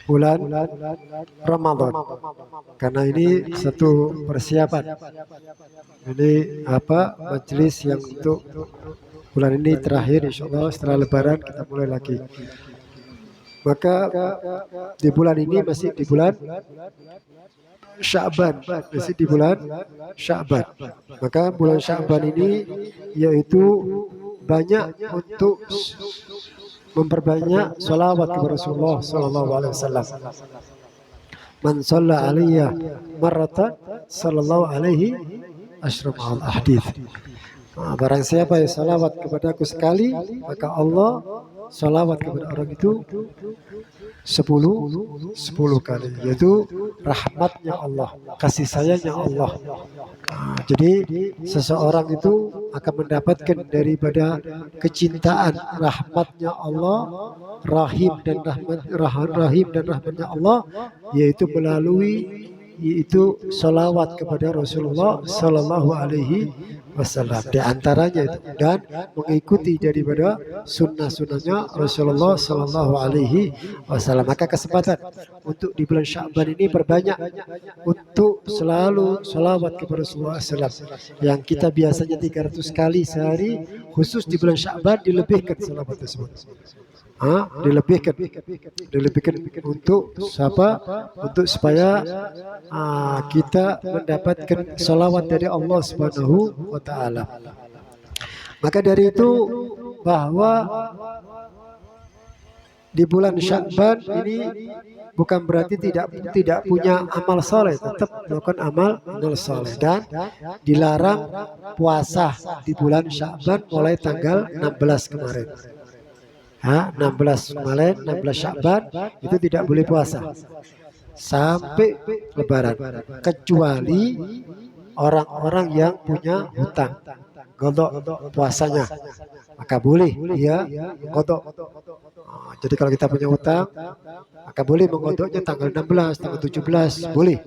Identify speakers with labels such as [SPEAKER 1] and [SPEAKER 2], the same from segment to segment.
[SPEAKER 1] bulan Ramadan. Karena ini satu persiapan. Ini majelis yang untuk bulan ini terakhir, insya Allah setelah Lebaran kita mulai lagi. Maka di bulan ini masih di bulan Sya'ban, masih di bulan Sya'ban. Maka bulan Sya'ban ini yaitu banyak untuk memperbanyak sholawat kepada Rasulullah Sallallahu Alaihi Wasallam. Man shalla alaiya marratan sallallahu alaihi asyrafal ahdith. Barang siapa yang salawat kepadaku sekali, maka Allah salawat kepada orang itu 10 kali, yaitu rahmatnya Allah, kasih sayangnya Allah. Jadi seseorang itu akan mendapatkan daripada kecintaan rahmatnya Allah, rahim dan rahmatnya Allah, yaitu melalui salawat kepada Rasulullah Sallallahu Alaihi Wasallam. Di antaranya itu, dan mengikuti daripada sunnah-sunnahnya Rasulullah Sallallahu Alaihi Wasallam. Maka kesempatan untuk di bulan Sya'ban ini berbanyak untuk selalu salawat kepada Rasulullah SAW. Yang kita biasanya 300 kali sehari, khusus di bulan Sya'ban dilebihkan salawat tersebut. Dilebihkan untuk siapa? Untuk supaya kita mendapatkan salawat dari Allah Subhanahu wa Ta'ala. Maka dari itu, bahwa di bulan Sya'ban ini bukan berarti tidak punya amal soleh, tetap melakukan amal soleh, dan dilarang puasa di bulan Sya'ban mulai tanggal 16 kemarin. 16 Sya'ban itu tidak boleh puasa sampai Lebaran, kecuali orang-orang yang punya hutang, godok puasanya, maka boleh dia godok. Jadi kalau kita punya hutang, maka boleh menggodoknya tanggal 16, tanggal 17, boleh,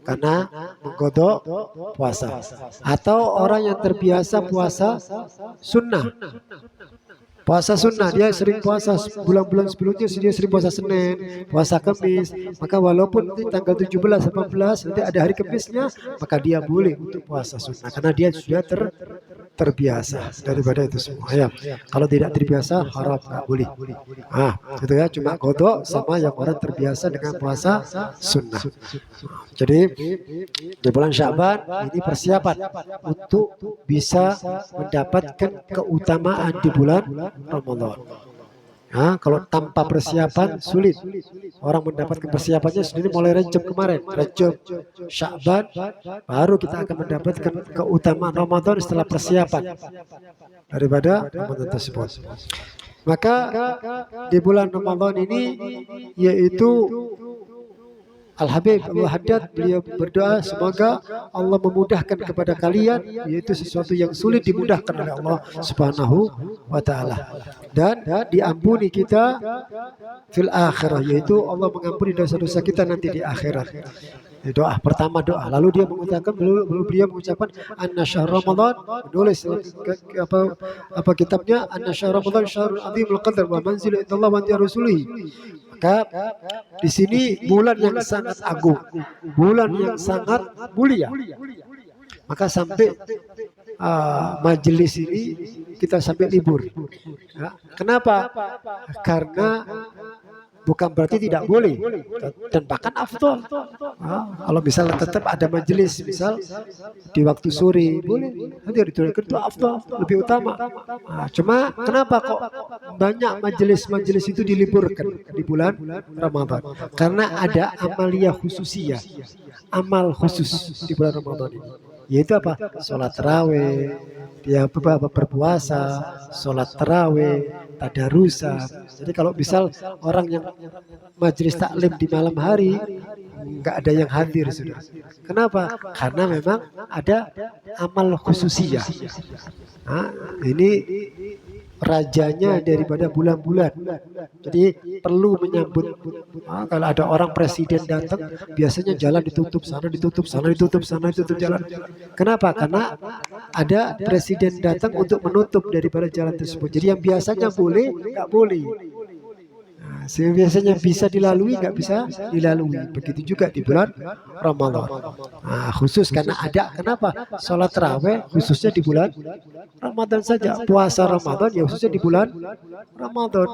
[SPEAKER 1] karena menggodok puasa. Atau orang yang terbiasa puasa sunnah, puasa sunnah, dia sering puasa bulan-bulan sebelumnya, dia sering puasa Senin, puasa Kamis, maka walaupun nanti tanggal 17, 18 nanti ada hari Kamisnya, maka dia boleh untuk puasa sunnah, karena dia sudah terbiasa daripada itu semua. Ya, kalau tidak terbiasa haram, nggak boleh. Itu ya, cuma kodok sama yang orang terbiasa dengan puasa sunnah. Jadi di bulan Sya'ban ini persiapan untuk bisa mendapatkan keutamaan di bulan Ramadan. Kalau tanpa persiapan sulit. Orang mendapatkan persiapannya sendiri mulai Rajab kemarin, Rajab, Sya'ban, baru kita akan mendapatkan keutamaan Ramadan setelah persiapan daripada Ramadan tersebut. Maka di bulan Ramadan ini, yaitu Al-Habib Al-Haddad, beliau berdoa semoga Allah memudahkan kepada kalian, yaitu sesuatu yang sulit dimudahkan oleh Allah Subhanahu wa Ta'ala, dan diampuni kita fil akhirah, yaitu Allah mengampuni dosa-dosa kita nanti di akhirat. Doa pertama, doa. Lalu dia mengatakan, beliau mengucapkan anna syahr Ramadan, menulis apa kitabnya, anna syahr Ramadan syahrul azimul qadar wa manzilu indallah wa inda rasulih. Maka di sini bulan yang sangat agung, bulan yang sangat mulia. Maka sampai majelis ini kita sampai libur. Kenapa? Karena bukan berarti tidak boleh, dan bahkan afdol. Kalau misalnya tetap ada majelis, misal di waktu sore, boleh, nanti diturunkan itu afdol, lebih utama. Cuma kenapa kok banyak majelis-majelis itu diliburkan di bulan Ramadan? Karena ada amalia khususiyah, amal khusus di bulan Ramadan ini, yaitu apa? Sholat tarawih, dia berpuasa, sholat tarawih, tadarusan. Jadi kalau misal orang yang majelis taklim di malam hari, nggak ada yang hadir, sudah. Kenapa? Karena memang ada amal khususiyah. Ini rajanya daripada bulan-bulan. Jadi perlu menyambut. Kalau ada orang presiden datang, biasanya jalan ditutup, sana ditutup, sana ditutup, sana ditutup jalan. Kenapa? Karena ada presiden datang untuk menutup daripada jalan tersebut. Jadi yang biasanya boleh, nggak boleh. biasanya bisa dilalui nggak bisa dilalui. Begitu juga di bulan Ramadan. Nah, khusus karena ada kenapa sholat tarawih khususnya di bulan Ramadan saja. Puasa Ramadan ya khususnya di bulan Ramadan.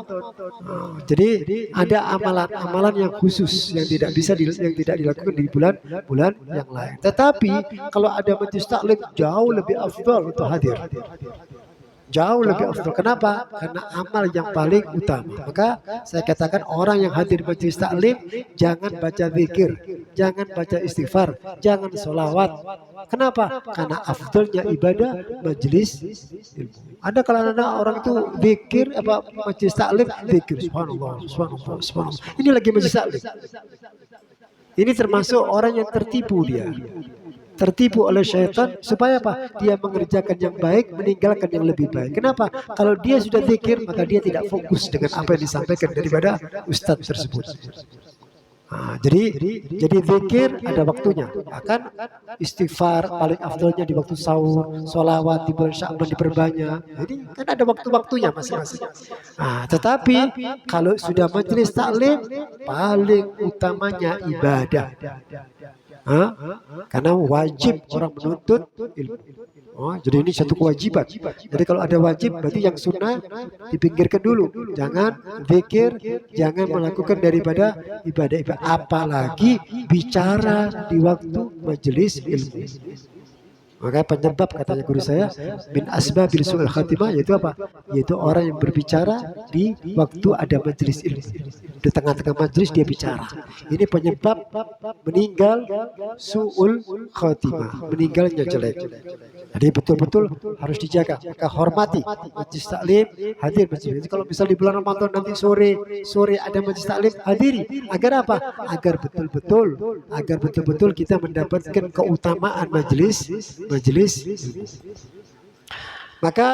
[SPEAKER 1] Nah, jadi ada amalan-amalan yang khusus yang tidak bisa yang tidak dilakukan di bulan-bulan yang lain. Tetapi kalau ada majelis taklim jauh lebih afdal untuk hadir. Jauh lebih afdal. Kenapa? Karena amal yang paling utama. Maka saya katakan orang yang hadir majelis taklim jangan baca zikir, jangan baca istighfar, jangan sholawat. Kenapa? Karena afdalnya ibadah majelis ilmu. Ada kalau ada orang itu zikir apa majelis taklim zikir subhanallah, subhanallah, subhanallah. Ini lagi majelis taklim. Ini termasuk orang yang tertipu dia. Tertipu oleh syaitan supaya apa? Dia mengerjakan yang baik, meninggalkan yang lebih baik. Kenapa? Kalau dia sudah zikir, maka dia tidak fokus dengan apa yang disampaikan daripada ustadz tersebut. Nah, jadi zikir ada waktunya. Akan istighfar paling afdalnya di waktu sahur, sholawat di bulan Sya'ban diperbanyak. Jadi kan ada waktu-waktunya masing-masing. Nah, tetapi kalau sudah majelis taklim, paling utamanya ibadah. Karena wajib orang menuntut ilmu. Jadi ini satu kewajiban. Jadi kalau ada wajib berarti yang sunnah dipinggirkan dulu. Jangan zikir, jangan melakukan daripada ibadah-ibadah. Apalagi bicara di waktu majelis ilmu. Maka penyebab katanya guru saya min asbabil su'ul khatimah yaitu apa? Yaitu orang yang berbicara di waktu ada majelis ilmu. Di tengah-tengah majelis dia bicara. Ini penyebab meninggal su'ul khatimah, meninggalnya jelek. Jadi betul-betul harus dijaga. Maka hormati majelis taklim, hadir majelis. Jadi kalau misal di bulan Ramadan nanti sore ada majelis taklim, hadiri. Agar apa? Agar betul-betul kita mendapatkan keutamaan majelis. Maka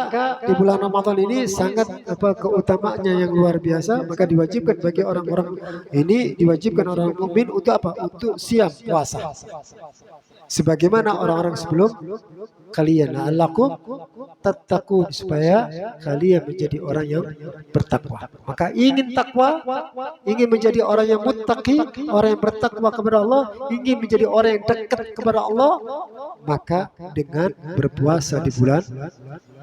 [SPEAKER 1] di bulan Ramadan ini sangat keutamaannya yang luar biasa. Maka diwajibkan bagi orang-orang ini, diwajibkan orang mukmin untuk apa? Untuk siam puasa. Sebagaimana orang-orang sebelum kalian la'allakum tattaqun, supaya kalian menjadi orang yang bertakwa. Maka ingin takwa, ingin menjadi orang yang muttaqi, orang yang bertakwa kepada Allah, ingin menjadi orang yang dekat kepada Allah, maka dengan berpuasa di bulan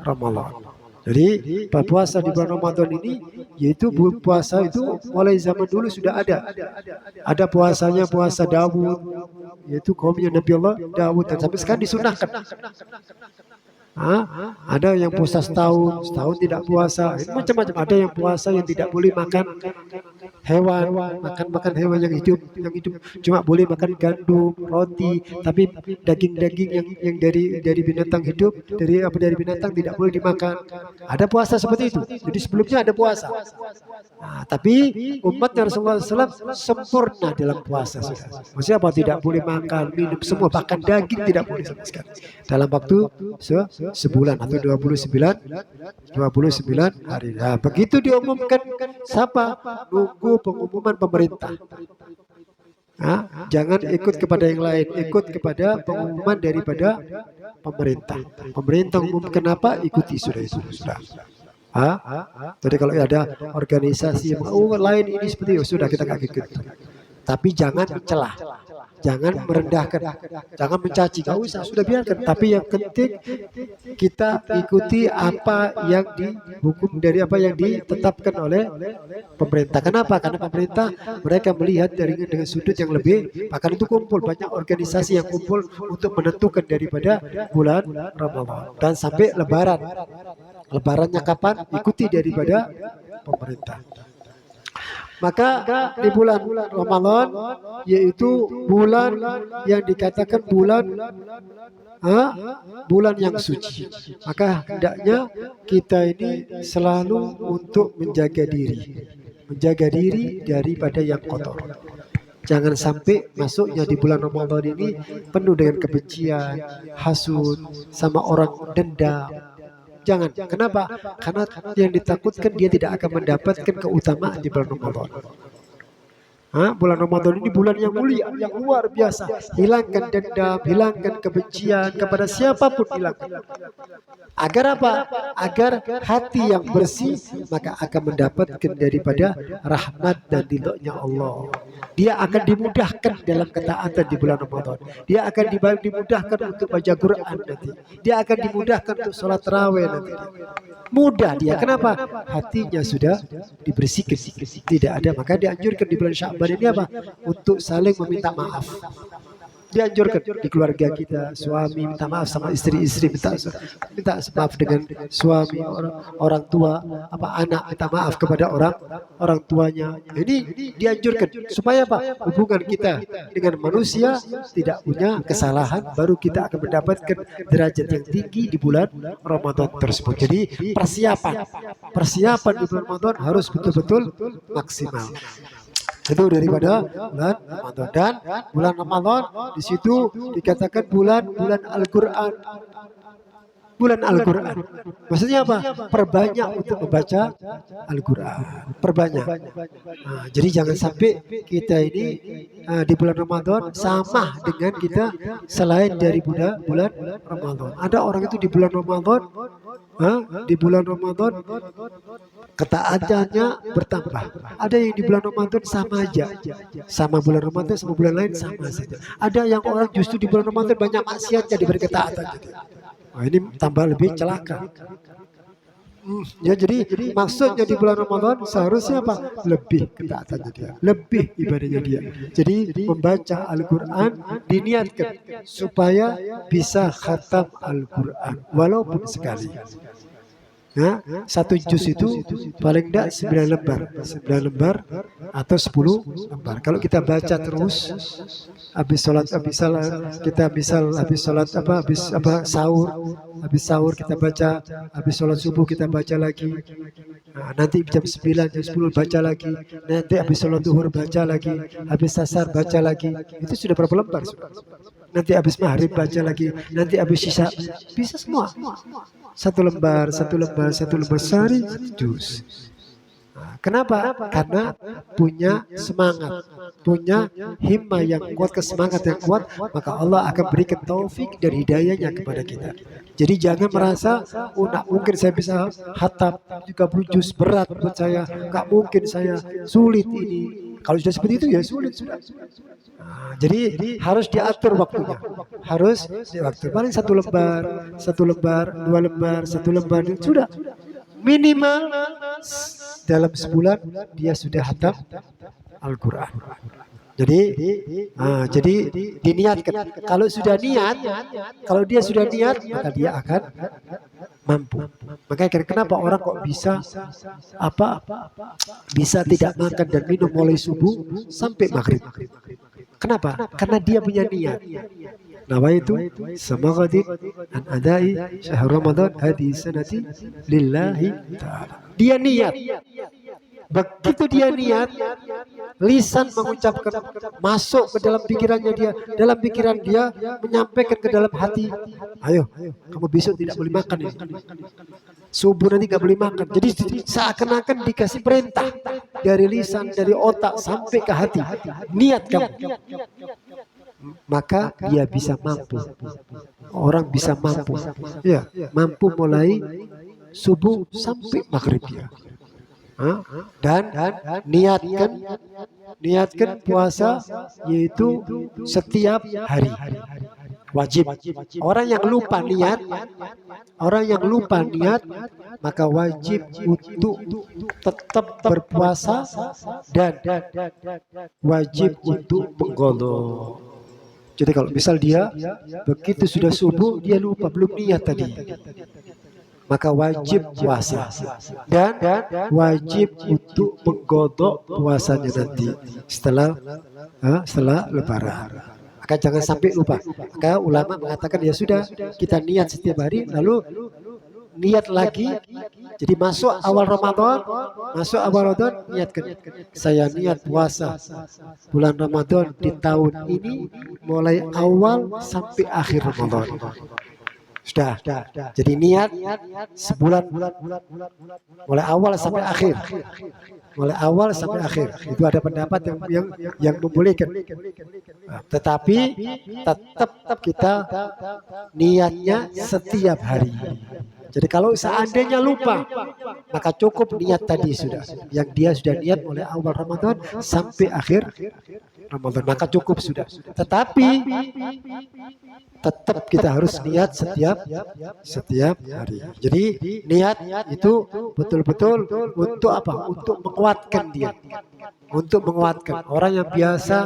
[SPEAKER 1] Ramadan. Jadi puasa di bulan Ramadan ini yaitu puasa itu mulai zaman dulu sudah ada. Ada puasanya puasa Daud, yaitu kaumnya Nabi Allah Daud, dan sampai sekarang disunahkan. Ada yang puasa setahun tidak puasa, macam-macam. Ada yang puasa yang tidak boleh makan hewan, makan hewan yang hidup cuma boleh makan gandum, roti, tapi daging-daging yang dari binatang hidup, dari binatang tidak boleh dimakan. Ada puasa seperti itu. Jadi sebelumnya ada puasa. Tapi umatnya Rasulullah SAW sempurna dalam puasa. Maksudnya apa? Tidak boleh makan, minum semua, bahkan daging tidak boleh sama sekali. Dalam waktu sebulan atau 29 hari. Nah, begitu diumumkan siapa? Nunggu pengumuman pemerintah. Jangan ikut kepada yang lain, ikut kepada pengumuman daripada pemerintah. Pemerintah umumkan apa? Ikuti sudah itu. Jadi kalau ada organisasi yang lain ini seperti itu, sudah kita nggak ikut. Tapi jangan mencelah, jangan merendahkan, jangan mencaci, nggak usah, sudah biarkan. Tapi yang penting kita ikuti apa yang dihukum dari apa yang ditetapkan oleh pemerintah. Kenapa? Karena pemerintah mereka melihat dengan sudut yang lebih. Bahkan itu kumpul banyak organisasi yang kumpul untuk menentukan daripada bulan Ramadan dan sampai Lebaran. Lebarannya kapan? Ikuti daripada pemerintah. Maka di bulan Ramadan yaitu bulan yang dikatakan bulan yang suci. Maka hendaknya kita ini selalu untuk menjaga diri daripada yang kotor. Jangan sampai masuknya di bulan Ramadan ini penuh dengan kebencian, hasud, sama orang dendam. Jangan. Kenapa? Karena yang ditakutkan dia tidak akan mendapatkan keutamaan di bulan Ramadan. Bulan Ramadan ini bulan yang mulia, yang luar biasa. Hilangkan dendam, hilangkan kebencian kepada siapapun, hilangkan. Agar apa? Agar hati yang bersih maka akan mendapatkan daripada rahmat dan ridhonya Allah. Dia akan dimudahkan dalam ketaatan di bulan Ramadan. Dia akan dimudahkan untuk baca Quran nanti. Dia akan dimudahkan untuk sholat tarawih nanti. Mudah dia. Kenapa? Hatinya sudah dibersihkan. Tidak ada. Maka dianjurkan di bulan Sya'ban ini apa? Untuk saling meminta maaf. Dianjurkan di keluarga kita, suami minta maaf sama istri-istri, minta maaf dengan suami, orang tua, anak minta maaf kepada orang tuanya. Ini dianjurkan supaya apa? Hubungan kita dengan manusia tidak punya kesalahan, baru kita akan mendapatkan derajat yang tinggi di bulan Ramadan tersebut. Jadi persiapan di bulan Ramadan harus betul-betul maksimal. Itu daripada bulan Ramadan. Dan bulan Ramadan di situ dikatakan bulan Al-Quran. Bulan Al-Quran. Maksudnya apa? Perbanyak untuk membaca Al-Quran. Perbanyak. Jadi jangan sampai kita ini di bulan Ramadan sama dengan kita selain dari bulan Ramadan. Ada orang itu di bulan Ramadan, ketaatannya bertambah. Ada yang di bulan Ramadan sama aja. Sama bulan Ramadan sama bulan lain sama saja. Ada yang orang justru di bulan Ramadan banyak maksiatnya diberi ketaatan. Ini tambah lebih celaka. Ya, jadi maksudnya di bulan Ramadan seharusnya apa? Lebih ketaatannya dia, lebih ibadahnya dia. Jadi membaca Al-Quran diniatkan supaya bisa khatam Al-Quran walaupun sekali. Ya, satu juz itu paling tidak 9 lembar atau 10 lembar. Kalau kita baca terus habis sholat, kita misal habis sholat habis sahur kita baca, habis sholat subuh kita baca lagi, nanti jam 9 jam 10 baca lagi, nanti habis sholat zuhur baca lagi, habis asar baca lagi. Itu sudah berapa lembar? Nanti habis maghrib baca lagi, nanti habis isya, bisa semua. Satu lembar sehari juz. Kenapa? Karena punya semangat, punya himmah yang kuat, kesemangat yang kuat, maka Allah akan berikan taufik dan hidayahnya kepada kita. Jadi jangan merasa, nak mungkin saya bisa khatam 30 juz, berat buat saya, nggak mungkin saya, sulit ini. Kalau sudah seperti itu ya sulit sudah. Jadi harus diatur waktunya, harus diatur. Paling 1 lembar, 2 lembar, 1 lembar, sudah. Minimal dalam sebulan dia sudah khatam Al-Quran. Jadi diniatkan. Kalau dia sudah niat, maka dia akan mampu. Makanya kenapa orang kok bisa tidak makan dan minum mulai subuh sampai maghrib? Kenapa? Karena dia punya niat. Nawaitu samaghatin an adai syahr Ramadan hadhihi sanati lillahi ta'ala. Dia niat. Begitu dia niat, lisan mengucapkan, masuk ke dalam pikirannya dia, dalam pikiran dia menyampaikan ke dalam hati, ayo kamu besok tidak boleh makan ini, subuh nanti gak boleh makan. Jadi seakan-akan dikasih perintah dari lisan, dari otak sampai ke hati, niat kamu, maka dia bisa mampu. Orang bisa mampu, ya, mampu mulai subuh sampai maghrib dia. Dan niatkan puasa yaitu setiap hari, wajib. Orang yang lupa niat, maka wajib untuk tetap berpuasa dan wajib untuk mengqadha. Jadi kalau misal dia begitu sudah subuh dia lupa, belum niat tadi, maka wajib puasa dan wajib untuk mengqadha puasanya nanti setelah lebaran. Maka jangan sampai lupa. Maka ulama mengatakan ya sudah, kita niat setiap hari, lalu niat lagi. Jadi masuk awal Ramadan, niatkan, saya niat puasa bulan Ramadan di tahun ini mulai awal sampai akhir Ramadan. Sudah. Jadi niat sebulan mulai awal sampai akhir. Mulai awal sampai akhir. Itu ada pendapat yang membolehkan. Tetapi tetap kita niatnya setiap hari. Jadi kalau seandainya lupa, maka cukup niat tadi sudah. Yang dia sudah niat mulai awal Ramadan sampai akhir Ramadan, maka cukup sudah. Tetapi tetap kita harus niat setiap hari. Jadi niat itu betul-betul untuk apa? Untuk menguatkan dia. Untuk menguatkan orang yang biasa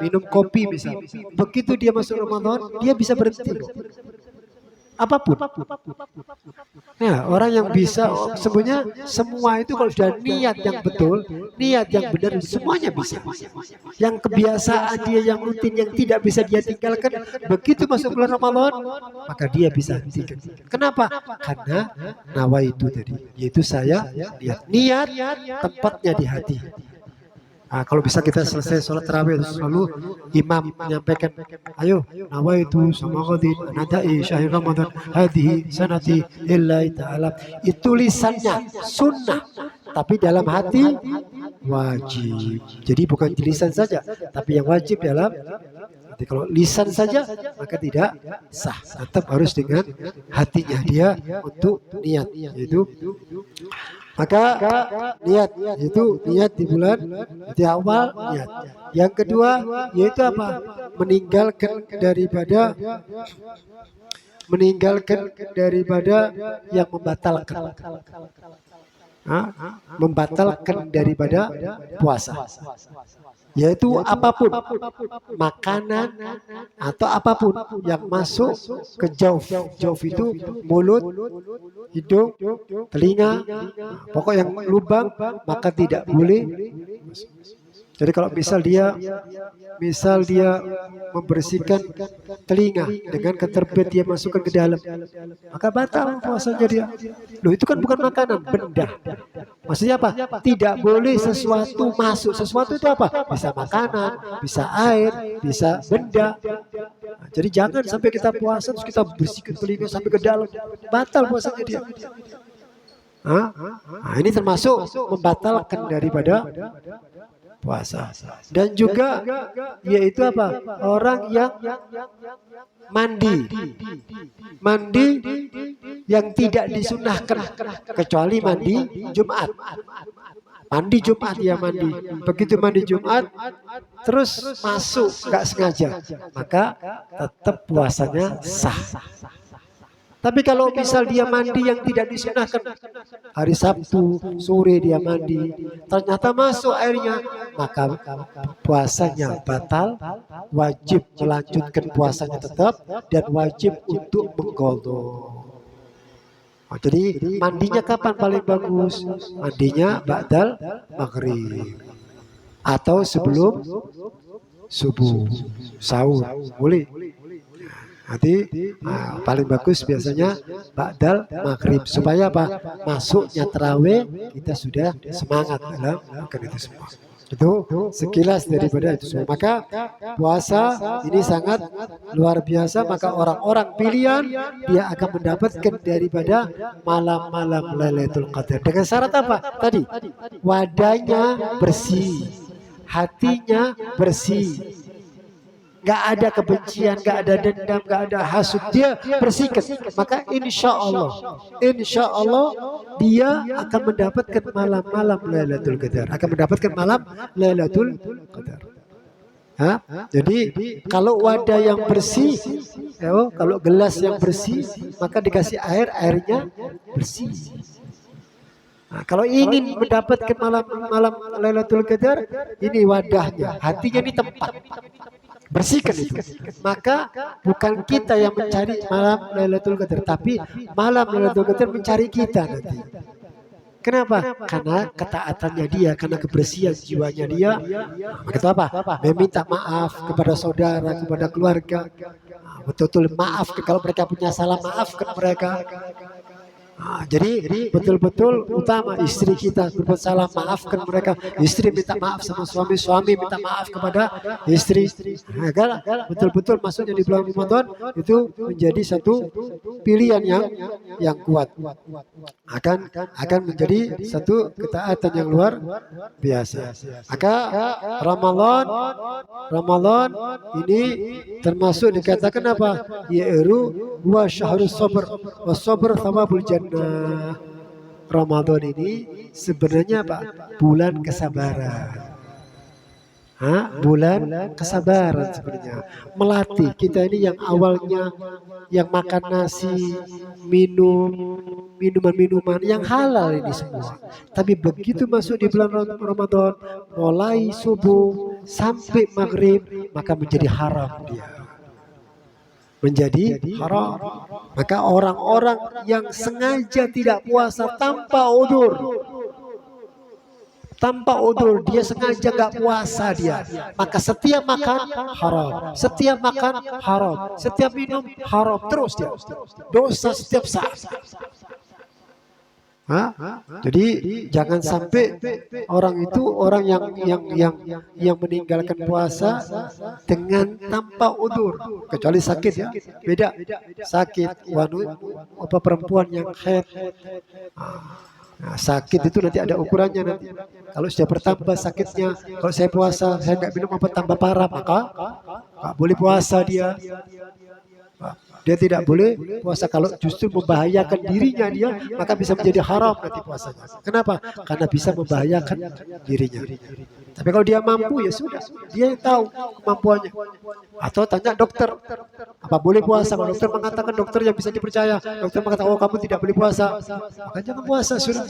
[SPEAKER 1] minum kopi misalnya. Begitu dia masuk Ramadan, dia bisa berhenti. Apapun. Nah, orang yang bisa sebenarnya semua itu kalau sudah niat yang betul, niat yang benar, semuanya bisa. Yang kebiasaan dia yang rutin yang tidak bisa dia tinggalkan, begitu masuk bulan Ramadan, maka dia bisa hentikan. Kenapa? Karena nawa itu tadi, yaitu saya niat tempatnya di hati. Nah, kalau bisa kita selesai sholat tarawih selalu imam menyampaikan, ayo nawaitu samaghadin nadai syahr Ramadan hadhihi sanati lillahi ta'ala. Itu lisannya sunnah, tapi dalam hati wajib. Jadi bukan di lisan saja, tapi yang wajib dalam hati. Kalau lisan saja maka tidak sah, tetap harus dengan hatinya dia untuk niat, yaitu maka niat itu niat di bulan di awal niat. Yang kedua yaitu apa? Meninggalkan daripada yang membatalkan. Membatalkan daripada puasa. Yaitu apapun, makanan atau apapun yang masuk ke jauf. Jauf itu mulut, hidung, telinga, pokok yang lubang, maka tidak boleh. Jadi kalau misal dia membersihkan telinga dengan keterbit dia masukkan ke dalam, maka batal puasanya dia. Loh, itu kan bukan makanan, benda. Maksudnya apa? Tidak boleh sesuatu masuk. Sesuatu itu apa? Bisa makanan, bisa air, bisa benda. Nah, jadi jangan sampai kita puasa terus kita bersihkan telinga sampai ke dalam, batal puasanya dia. Nah, ini termasuk membatalkan daripada puasa. Dan juga yaitu apa? Orang yang mandi yang tidak disunahkan kecuali mandi Jumat. Mandi Jumat ya mandi. Begitu mandi Jumat terus masuk nggak sengaja, maka tetap puasanya sah. Tapi kalau misal dia mandi yang tidak disunahkan, hari Sabtu sore dia mandi, ternyata masuk airnya, maka puasanya batal, wajib melanjutkan puasanya tetap, dan wajib untuk mengqadha. Jadi mandinya kapan paling bagus? Mandinya ba'dal maghrib atau sebelum subuh, sahur, boleh. Nanti paling bagus biasanya ba'dal maghrib, supaya apa? Masuknya tarawih kita sudah semangat dalam melakukan itu semua. Itu sekilas daripada itu semua. Maka puasa ini sangat luar biasa. Maka orang-orang pilihan dia akan mendapatkan daripada malam-malam Lailatul Qadar. Dengan syarat apa? Tadi wadahnya bersih, hatinya bersih, gak ada kebencian, gak ada dendam, gak ada hasud, dia bersihkan. Maka insya Allah dia akan mendapatkan malam-malam Lailatul Qadar, akan mendapatkan malam Lailatul Qadar. Jadi kalau wadah yang bersih, kalau gelas yang bersih, maka dikasih air, airnya bersih. Nah, kalau ingin mendapatkan malam Lailatul Qadar, ini wadahnya, hatinya ini tempat. Bersihkan itu. Maka bukan kita yang mencari malam Lailatul Qadar, tapi malam Lailatul Qadar mencari kita nanti. Kenapa? Karena ketaatannya dia, karena kebersihan jiwanya dia. Maka itu apa? Meminta maaf kepada saudara, kepada keluarga. Betul-betul maaf kalau mereka punya salah, maafkan mereka. Jadi betul-betul utama istri kita berbuat salah, maafkan mereka. Istri minta maaf sama suami, suami minta maaf kepada istri. Agar betul-betul masuknya di bulan Ramadan itu menjadi satu pilihan yang kuat. Akan menjadi satu ketaatan yang luar biasa. Maka Ramadan ini termasuk dikatakan apa? Yaitu wa syahrus sabr, wa sabr thawabul jannah. Ramadan ini sebenarnya apa? Bulan kesabaran. Bulan kesabaran sebenarnya. Melatih kita ini yang awalnya yang makan nasi, minuman yang halal ini semua. Tapi begitu masuk di bulan Ramadan, mulai subuh sampai maghrib, maka menjadi haram dia. Menjadi haram. Maka orang-orang yang sengaja tidak puasa tanpa udur, dia sengaja gak puasa dia, maka setiap makan haram, setiap minum haram terus dia, dosa setiap saat. Jadi jangan sampai orang yang meninggalkan puasa dengan tanpa udur, kecuali sakit ya, beda. Sakit perempuan yang haid. Sakit itu nanti ada ukurannya nanti. Kalau sudah bertambah sakitnya, kalau saya puasa, saya nggak minum apa tambah parah, maka nggak boleh puasa dia. Dia tidak boleh puasa kalau justru membahayakan dirinya dia, maka bisa menjadi haram nanti puasanya. Kenapa? Karena bisa membahayakan dirinya. Tapi kalau dia mampu ya sudah, dia yang tahu kemampuannya. Atau tanya dokter, apa boleh puasa? Kalau dokter mengatakan, dokter yang bisa dipercaya, dokter mengatakan oh kamu tidak boleh puasa, maka jangan puasa sudah.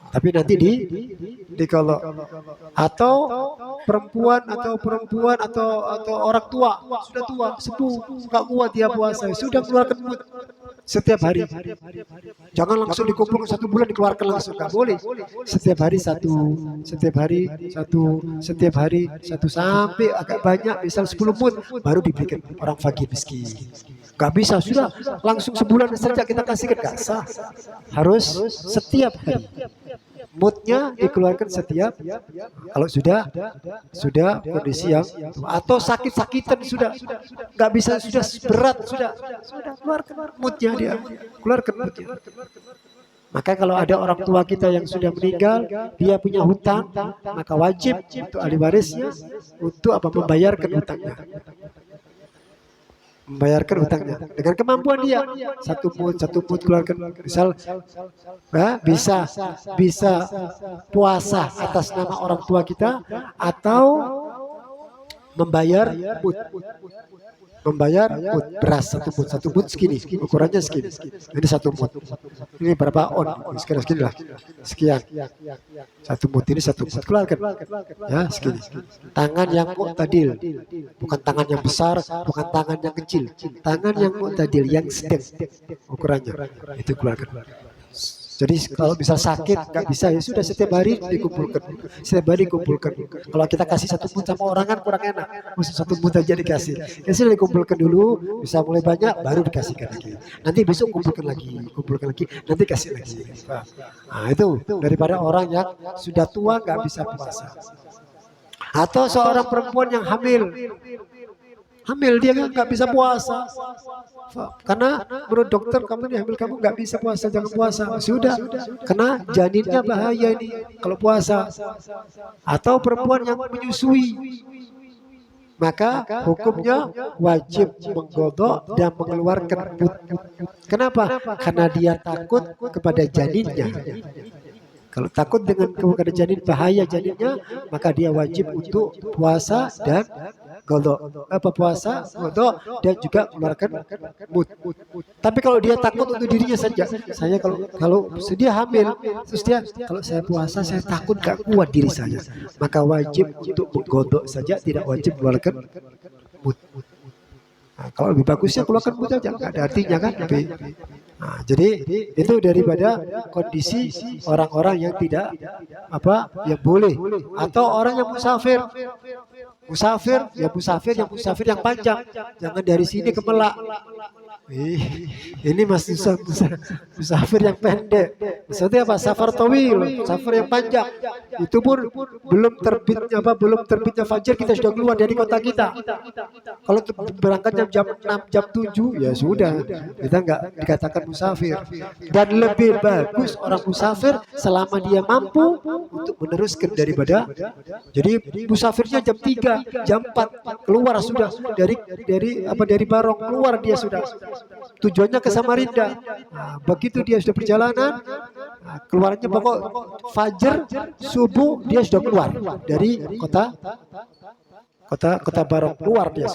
[SPEAKER 1] Tapi nanti di kalau atau perempuan atau orang tua sudah tua sepuh nggak kuat dia puasa, sudah keluarkan mood setiap hari. Jangan langsung dikumpulkan 1 bulan dikeluarkan langsung, nggak boleh. Setiap hari satu sampai agak banyak, misal 10 mood baru diberikan orang fakir miskin. Gak bisa sudah langsung sebulan saja kita kasihkan, gak sah. Harus setiap hari. Moodnya dikeluarkan setiap. Kalau sudah kondisi yang atau sakit-sakitan sudah nggak bisa, sudah berat, sudah keluarkan moodnya dia, keluarkan moodnya. Maka kalau ada orang tua kita yang sudah meninggal, dia punya hutang, maka wajib untuk ahli warisnya untuk membayarkan hutangnya. Membayarkan hutangnya dengan kemampuan dia. Satu mood keluarkan. Misal bisa puasa atas nama orang tua kita, atau membayar beras satu mood segini, ukurannya segini. Ini 1 mood. Ini berapa on? Segini lah. Sekian. 1 mood ini 1 mood keluarkan. Ya, segini. Tangan yang mu'tadil, bukan tangan yang besar, bukan tangan yang kecil. Tangan yang mu'tadil, yang sedang ukurannya. Itu keluarkan. Jadi kalau bisa sakit nggak bisa, ya sudah setiap hari dikumpulkan. Kalau kita kasih 1 mood sama orang kan kurang enak. Mesti 1 mood aja dikasih. Kasih dikumpulkan dulu, bisa mulai banyak baru dikasihkan lagi. Nanti besok kumpulkan lagi, nanti kasih lagi. Nah itu daripada orang yang sudah tua nggak bisa puasa. Atau seorang perempuan yang hamil dia nggak bisa puasa, karena menurut dokter kamu ini hamil, kamu nggak bisa puasa, jangan puasa. Sudah, karena janinnya bahaya ini kalau puasa. Atau perempuan yang menyusui, maka hukumnya wajib menggodok dan mengeluarkan mood. Kenapa? Karena dia takut kepada janinnya. Kalau takut dengan kepada janin, bahaya janinnya, maka dia wajib untuk puasa dan godok. Puasa, godok, dan juga mengeluarkan mood. Tapi kalau dia takut untuk dirinya saja, saya kalau dia hamil, terus dia kalau saya puasa saya takut gak kuat diri saya, maka wajib untuk menggodok saja, tidak wajib mengeluarkan mood. Nah, kalau lebih bagusnya keluarkan mood saja, nggak ada artinya kan. Nah, jadi itu daripada kondisi orang-orang yang tidak yang boleh, atau orang yang musafir yang panjang, jangan dari sini ke Melak, Ini masih musafir yang pendek. Maksudnya apa? Safar tawil, safar yang panjang. Itu pun belum terbitnya fajar kita sudah keluar dari kota kita. Kalau berangkat jam 6, jam 7 ya sudah, kita nggak dikatakan musafir. Dan lebih bagus orang musafir selama dia mampu untuk meneruskan daripada. Jadi musafirnya jam 3, jam 4 keluar sudah dari Barong keluar dia sudah. Tujuannya ke Samarinda. Nah, begitu dia sudah perjalanan, keluarnya pokok fajar, subuh dia sudah keluar dari kota Barong, keluar dia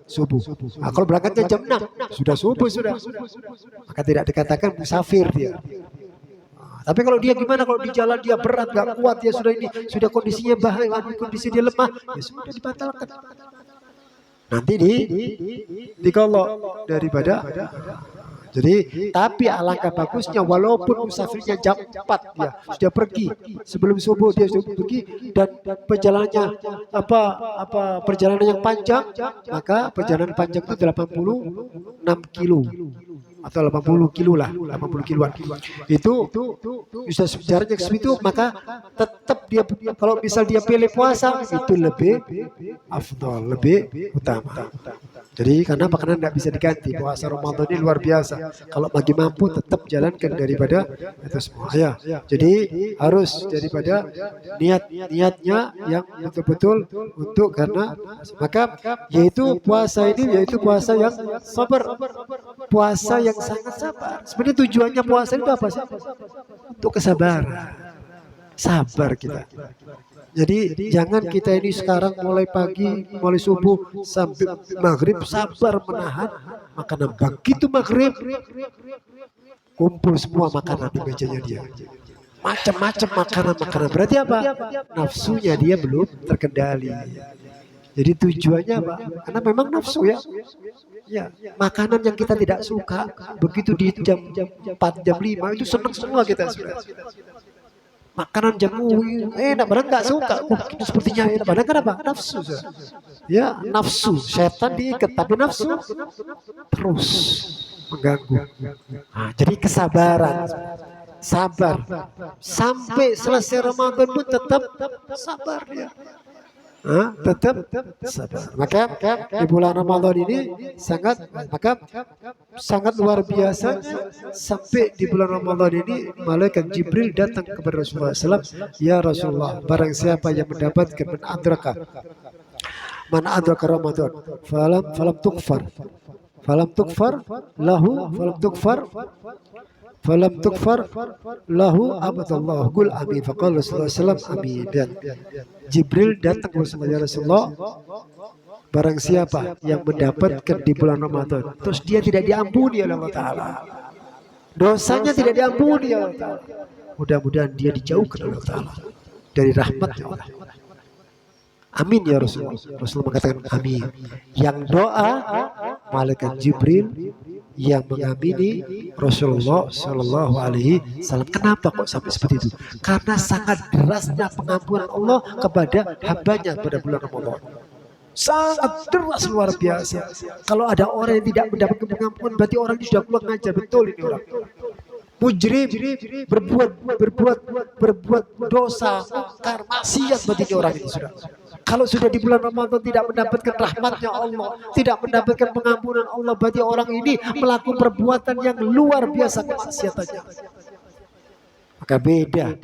[SPEAKER 1] subuh. Nah, kalau berangkatnya jam 6 sudah subuh sudah. Maka tidak dikatakan musafir dia. Tapi kalau dia gimana, kalau di jalan dia berat, gak kuat, dia sudah kondisinya bahaya, kondisi dia lemah, ya sudah dibatalkan. Nanti dikolok daripada. Jadi tapi alangkah bagusnya walaupun musafirnya jam 4 dia sudah pergi sebelum subuh, dia sudah pergi dan perjalanannya perjalanan yang panjang, maka perjalanan panjang itu 86 kilo atau 80 kilo lah, 80 kiloan. Itu bisa jaraknya ke situ, maka tetap dia kalau misal dia pilih puasa itu lebih afdol, lebih utama. Jadi karena makanan tidak bisa diganti, puasa Ramadan ini luar biasa. Kalau bagi mampu tetap jalankan daripada itu semua. Ya, jadi harus daripada niatnya yang betul-betul untuk karena maka yaitu puasa ini yaitu puasa yang sabar, puasa yang sangat sabar. Sebenarnya tujuannya puasa itu apa sih? Untuk kesabaran, sabar kita. Jadi jangan kita ini sekarang mulai pagi, mulai subuh sampai maghrib sabar menahan makanan. Begitu maghrib kumpul semua makanan di mejanya dia. Macam-macam makanan. Berarti apa? Nafsunya dia belum terkendali. Jadi tujuannya apa? Karena memang nafsu ya. Ya, makanan yang kita tidak suka begitu di jam 4, jam 5 itu senang semua kita sudah. Makanan jamu enak, padahal nggak suka. Sepertinya enak, padahal kenapa? Nafsu. Ya, nafsu. Setan diikat, tapi nafsu terus mengganggu. Nah, jadi kesabaran, sabar sampai selesai Ramadan pun tetap sabar ya. Tetap sabar. Maka di bulan Ramadan ini sangat luar biasa. Sampai di bulan Ramadan ini malaikat Jibril datang kepada Rasulullah SAW. Ya Rasulullah, barang siapa yang mendapatkan man adraka Ramadan falam tukfar lahu abadallah qul amin. Faqala Rasulullah SAW amin. Dan Jibril datang kepada Rasulullah, barang siapa yang mendapatkan di bulan Ramadan terus dia tidak diampuni oleh Allah Ta'ala, dosanya tidak diampuni oleh Allah Ta'ala, mudah-mudahan dia dijauhkan oleh Allah Ta'ala dari rahmatnya Allah. Amin ya Rasulullah. Rasulullah mengatakan amin. Yang doa malaikat Jibril yang mengamini Rasulullah Shallallahu Alaihi Wasallam. Kenapa kok sampai seperti itu? Karena sangat derasnya pengampunan Allah kepada hambanya pada bulan Ramadan. Sangat deras, luar biasa. Kalau ada orang yang tidak mendapatkan pengampunan, berarti orang ini sudah kurang ajar, betul ini orang. Mujrim, berbuat dosa, mungkar, maksiat, berarti ini orang ini sudah. Kalau sudah di bulan Ramadan tidak mendapatkan rahmatnya Allah, tidak mendapatkan pengampunan Allah, berarti orang ini melakukan perbuatan yang luar biasa kemaksiatannya. Maka beda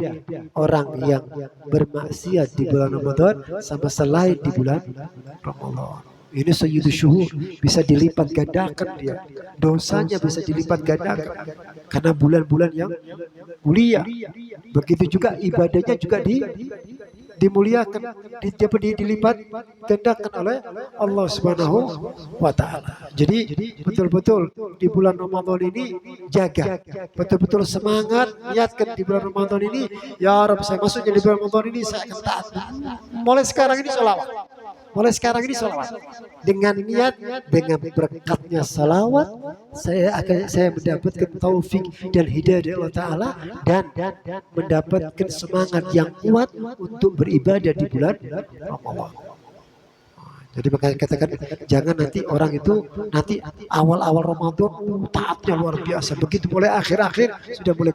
[SPEAKER 1] orang yang bermaksiat di bulan Ramadan sama selain di bulan Ramadan. Ini sayyidu syuhur, bisa dilipat gandakan dia. Dosanya bisa dilipat gandakan. Karena bulan-bulan yang mulia. Begitu juga ibadahnya juga dimuliakan, dilipat gandakan oleh Allah Subhanahu wa Ta'ala. Jadi betul-betul di bulan Ramadan ini jaga, betul-betul semangat, niatkan di bulan Ramadan ini, ya Rabb, saya masuknya di bulan Ramadan ini saya akan taat. Mulai sekarang ini sholawat. Dengan niat, dengan berkatnya salawat, saya mendapatkan taufik dan hidayah dari Allah Ta'ala dan mendapatkan semangat yang kuat untuk beribadah di bulan Ramadan. Jadi makanya katakan jangan nanti orang itu nanti awal-awal Ramadan taatnya luar biasa, begitu mulai akhir-akhir sudah mulai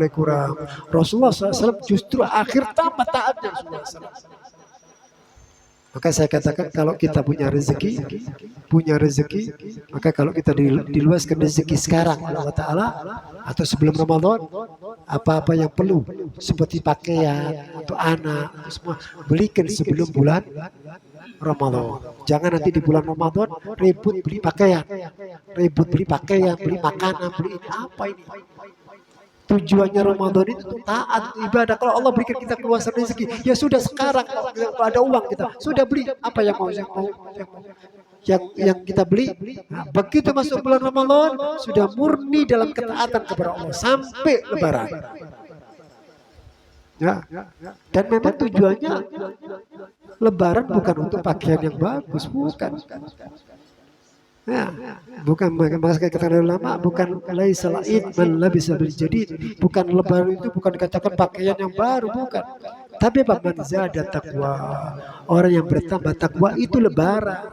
[SPEAKER 1] kurang. Rasulullah SAW justru akhir tambah taatnya Rasulullah SAW. Maka saya katakan kalau kita punya rezeki, maka kalau kita diluaskan rezeki sekarang Allah Ta'ala atau sebelum Ramadan, apa-apa yang perlu seperti pakaian untuk anak, semua belikan sebelum bulan Ramadan. Jangan nanti di bulan Ramadan ribut beli pakaian, beli makanan, beli ini apa ini. Tujuannya Ramadan itu taat ibadah. Kalau Allah berikan kita keluasan rezeki, ya sudah sekarang kalau ada uang kita sudah beli apa yang mau yang kita beli. Nah, begitu masuk bulan Ramadan sudah murni dalam ketaatan kepada Allah sampai Lebaran. Ya, dan memang tujuannya Lebaran bukan untuk pakaian yang bagus, bukan. Ya, bukan maka kata ulama bukan laisa laid man labisa bil jadid, bukan lebaran itu bukan dikatakan pakaian yang baru, bukan. Tapi man zada taqwa, orang yang bertambah takwa itu lebaran.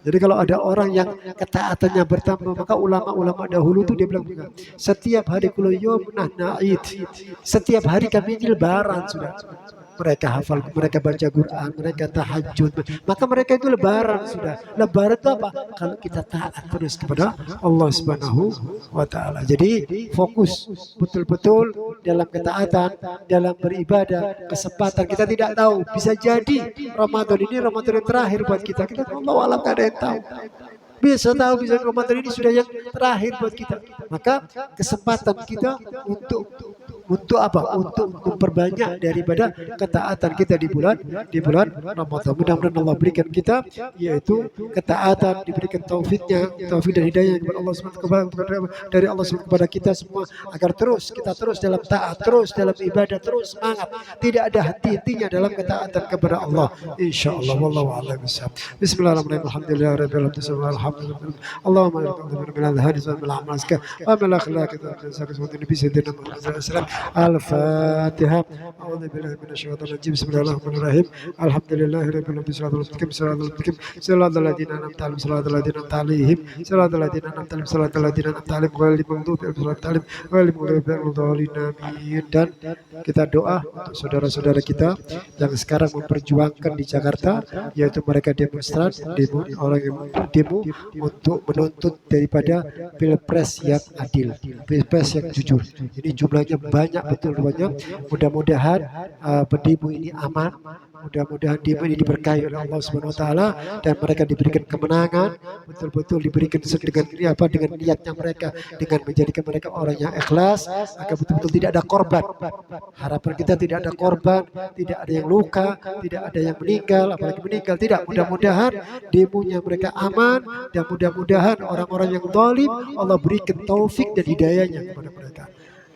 [SPEAKER 1] Jadi kalau ada orang yang ketaatannya bertambah, maka ulama-ulama dahulu itu dia bilang setiap hari kullu yawmin na'id, setiap hari kami ini lebaran sudah. Mereka hafal, mereka baca Quran, mereka tahajud, maka mereka itu lebaran sudah. Lebaran itu apa? Kalau kita taat terus kepada Allah Subhanahu wa Ta'ala. Jadi fokus betul-betul dalam ketaatan, dalam beribadah. Kesempatan kita tidak tahu, bisa jadi Ramadan ini Ramadan yang terakhir buat kita. Kita Allah alam gak ada yang tahu. Bisa tahu bisa Ramadan ini sudah yang terakhir buat kita. Maka kesempatan kita untuk apa? Untuk memperbanyak daripada ketaatan kita di bulan Ramadan. Mudah-mudahan Allah berikan kita yaitu ketaatan, diberikan taufik dan hidayah dari Allah SWT kepada kita semua agar kita terus dalam taat, terus dalam ibadah, terus semangat, tidak ada henti-hentinya dalam ketaatan kepada Allah. Insyaallah wallahu a'lam bishawab. Bismillahirrahmanirrahim. Alhamdulillahirabbil alamin. Allahumma inna al-hadis wal amal wa bil akhlaq Al-Fatihah. A'udzu billahi minasyaitonir rajim. Bismillahirrahmanirrahim. Alhamdulillahirabbil alamin. Shiratal ladzina an'amta 'alaihim shiratal ladzina an'amta 'alaihim shiratal ladzina an'amta 'alaihim shiratal ladzina an'amta 'alaihim ghairil maghdubi 'alaihim. Dan kita doa untuk saudara-saudara kita yang sekarang memperjuangkan di Jakarta, yaitu mereka demonstran, orang yang demo untuk menuntut daripada pilpres yang adil, pilpres yang jujur. Ini jumlahnya banyak betul rupanya. Mudah-mudahan pendemo ini aman, mudah-mudahan demo ini diberkahi oleh Allah Subhanahu wa Ta'ala dan mereka diberikan kemenangan, betul-betul diberikan dengan niatnya mereka, dengan menjadikan mereka orang yang ikhlas, agar betul-betul tidak ada korban. Harapan kita tidak ada korban, tidak ada yang luka, tidak ada yang meninggal, apalagi meninggal tidak. Mudah-mudahan demonya mereka aman dan mudah-mudahan orang-orang yang zalim Allah berikan taufik dan hidayahnya kepada mereka.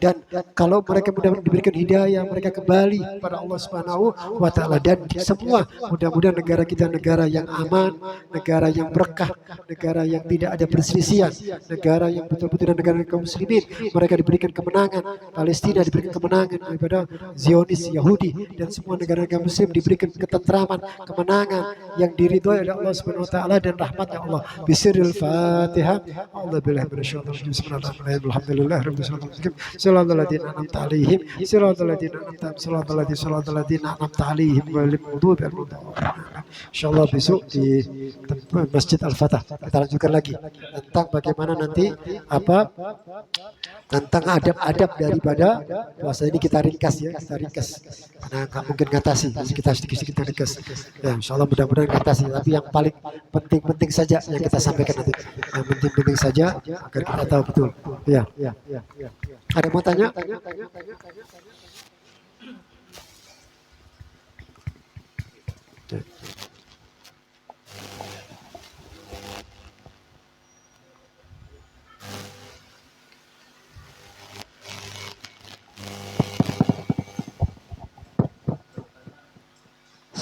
[SPEAKER 1] Dan kalau mereka mudah-mudahan diberikan hidayah, mereka kembali pada Allah Subhanahu wa Ta'ala. Dan semua mudah-mudahan negara kita negara yang aman, negara yang berkah, negara yang tidak ada perselisihan, negara yang betul-betul negara kaum muslimin. Mereka diberikan kemenangan, Palestina diberikan kemenangan daripada Zionis Yahudi, dan semua negara-negara muslim diberikan ketentraman, kemenangan yang diridhoi oleh Allah Subhanahu wa Ta'ala dan rahmatnya Allah. Bisiril Fatihah. A'udzubillahi minasyaitonir rajim. Bismillahirrahmanirrahim. Alhamdulillahirabbil alamin. Siratal ladzina an'amta 'alaihim siratal ladzina an'amta 'alaihim ghairil maghdubi 'alaihim. Insyaallah besok di Masjid Al-Fatah kita lanjutkan lagi tentang bagaimana nanti tentang adab-adab daripada puasa ini. Kita ringkas karena nggak mungkin ngatasi, kita sedikit ringkas ya. Insyaallah mudah-mudahan ngatasi, tapi yang paling penting saja yang kita sampaikan nanti, yang penting saja agar kita tahu betul ya. Ada mau tanya?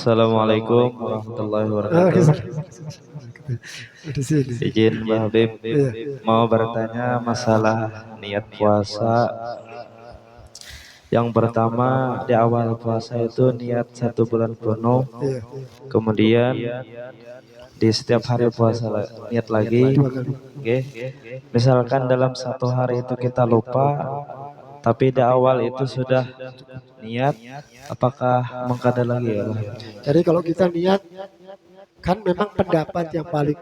[SPEAKER 2] Assalamualaikum warahmatullahi wabarakatuh. Izin Mbak Habib mau bertanya masalah niat puasa. Yang pertama di awal puasa itu niat 1 bulan penuh,
[SPEAKER 1] Iya,
[SPEAKER 2] kemudian di setiap hari puasa niat lagi.
[SPEAKER 1] 2 kali.
[SPEAKER 2] Oke. Misalkan dalam 1 hari itu kita lupa, tapi di awal itu sudah niat, apakah mengkada lagi ya, Bang?
[SPEAKER 1] Jadi kalau kita niat, kan memang pendapat yang paling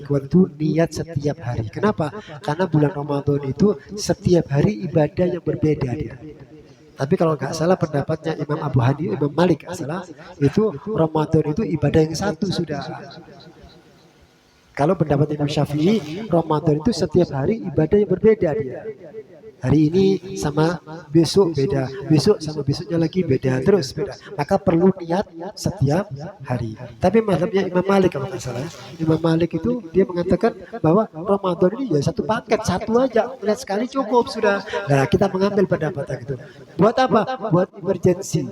[SPEAKER 1] kuat itu niat setiap hari. Kenapa? Karena bulan Ramadan itu setiap hari ibadah yang berbeda dia. Tapi kalau nggak salah pendapatnya Imam Abu Hanifah, Imam Malik nggak salah, itu Ramadan itu ibadah yang satu sudah. Kalau pendapat Imam Syafi'i, Ramadan itu setiap hari ibadah yang berbeda dia. Hari ini sama besok beda, besok sama besoknya lagi beda, terus beda. Maka perlu niat setiap hari. Tapi mazhabnya Imam Malik kalau nggak salah, Imam Malik itu dia mengatakan bahwa Ramadan ini ya satu paket, satu aja, lihat sekali cukup sudah. Nah kita mengambil pendapat itu. Buat apa? Buat emergency.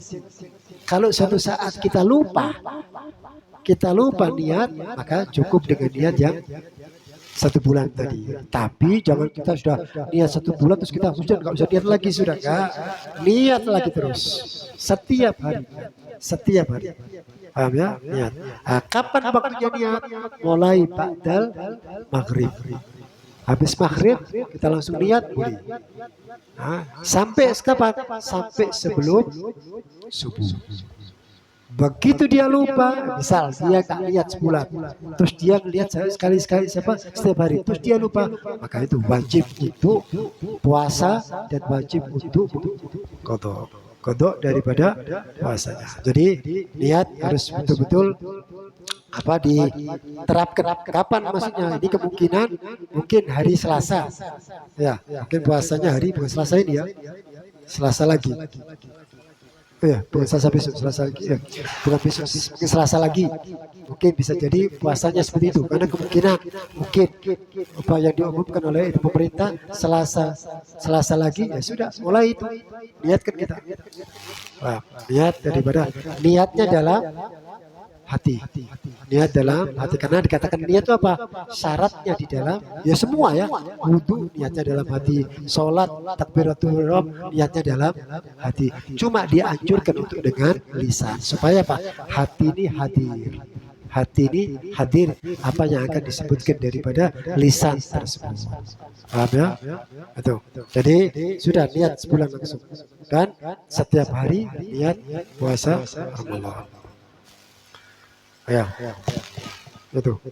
[SPEAKER 1] Kalau suatu saat kita lupa niat, maka cukup dengan niat yang 1 bulan tadi. Tapi jangan kita sudah niat 1 bulan terus kita hujan nggak usah niat lagi sudah nggak. Niat lagi terus setiap hari, setiap hari. Paham ya? Niat. Nah, kapan waktunya niat? Mulai ba'dal maghrib. Habis maghrib kita langsung niat boleh. Nah, sampai kapan? Sampai sebelum subuh. Begitu dia lupa, misal dia tak lihat sebulan, terus dia lihat sekali-sekali setiap hari, terus dia lupa, maka itu wajib untuk puasa dan wajib untuk kodok daripada puasanya. Jadi niat harus betul-betul diterapkan. Kapan maksudnya? Ini kemungkinan mungkin hari Selasa, ya mungkin puasanya hari bukan Selasa ini ya, Selasa lagi. Ya, bukan Selasa besok, Selasa lagi. Ya, bukan besok, mungkin Selasa lagi. Mungkin bisa jadi puasanya seperti itu. Karena kemungkinan mungkin apa yang diumumkan oleh pemerintah Selasa lagi, ya sudah mulai itu. Niatkan kita. Nah, niatnya dalam hati. Niat dalam hati, karena dikatakan niat itu apa? Syaratnya di dalam ya semua ya. Wudu niatnya dalam hati, salat takbiratul ihram niatnya dalam hati. Cuma dianjurkan untuk dengan lisan supaya apa? Hati ini hadir. Hati ini hadir apa yang akan disebutkan daripada lisan tersebut. Paham ya? Itu. Jadi sudah niat sebulan langsung. Dan setiap hari niat puasa Ramadan. Ya, itu.